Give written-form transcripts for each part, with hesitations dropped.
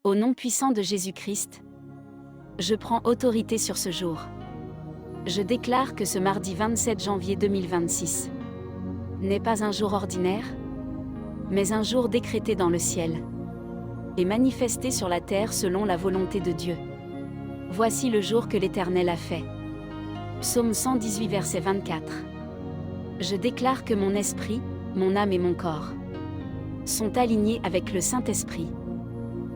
Au nom puissant de Jésus-Christ, je prends autorité sur ce jour. Je déclare que ce mardi 27 janvier 2026 n'est pas un jour ordinaire, mais un jour décrété dans le ciel et manifesté sur la terre selon la volonté de Dieu. Voici le jour que l'Éternel a fait. Psaume 118 verset 24. Je déclare que mon esprit, mon âme et mon corps sont alignés avec le Saint-Esprit.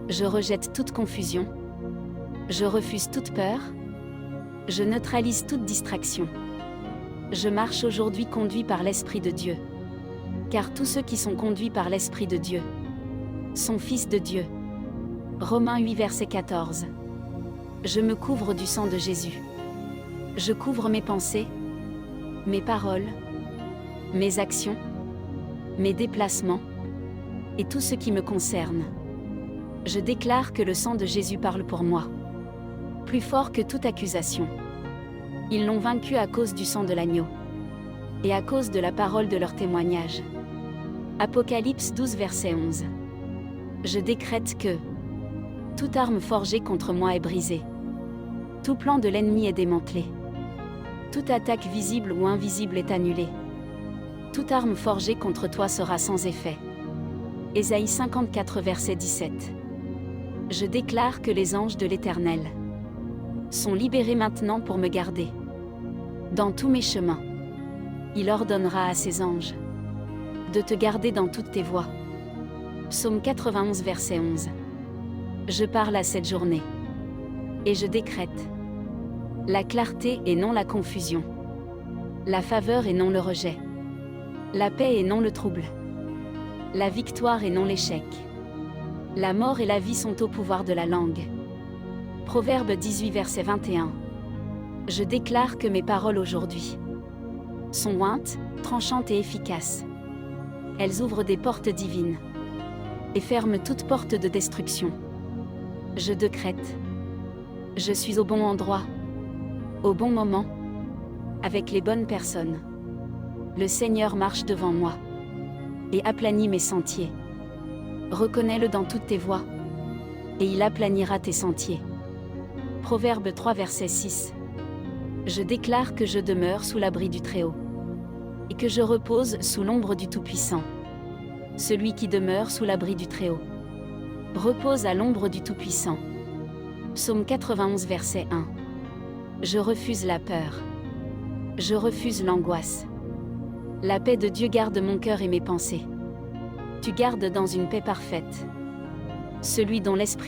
Je rejette toute confusion. Je refuse toute peur. Je neutralise toute distraction. Je marche aujourd'hui conduit par l'Esprit de Dieu. Car tous ceux qui sont conduits par l'Esprit de Dieu sont fils de Dieu. Romains 8 verset 14. Je me couvre du sang de Jésus. Je couvre mes pensées, mes paroles, mes actions, mes déplacements et tout ce qui me concerne. Je déclare que le sang de Jésus parle pour moi. Plus fort que toute accusation. Ils l'ont vaincu à cause du sang de l'agneau et à cause de la parole de leur témoignage. Apocalypse 12 verset 11. Je décrète que toute arme forgée contre moi est brisée. Tout plan de l'ennemi est démantelé. Toute attaque visible ou invisible est annulée. Toute arme forgée contre toi sera sans effet. Ésaïe 54 verset 17. Je déclare que les anges de l'Éternel sont libérés maintenant pour me garder dans tous mes chemins. Il ordonnera à ses anges de te garder dans toutes tes voies. Psaume 91 verset 11. Je parle à cette journée et je décrète la clarté et non la confusion, la faveur et non le rejet, la paix et non le trouble, la victoire et non l'échec. La mort et la vie sont au pouvoir de la langue. Proverbe 18 verset 21. Je déclare que mes paroles aujourd'hui sont ointes, tranchantes et efficaces. Elles ouvrent des portes divines et ferment toute porte de destruction. Je décrète. Je suis au bon endroit, au bon moment, avec les bonnes personnes. Le Seigneur marche devant moi et aplanit mes sentiers. Reconnais-le dans toutes tes voies, et il aplanira tes sentiers. Proverbe 3 verset 6. Je déclare que je demeure sous l'abri du Très-Haut, et que je repose sous l'ombre du Tout-Puissant. Celui qui demeure sous l'abri du Très-Haut repose à l'ombre du Tout-Puissant. Psaume 91 verset 1. Je refuse la peur. Je refuse l'angoisse. La paix de Dieu garde mon cœur et mes pensées. Tu gardes dans une paix parfaite celui dont l'esprit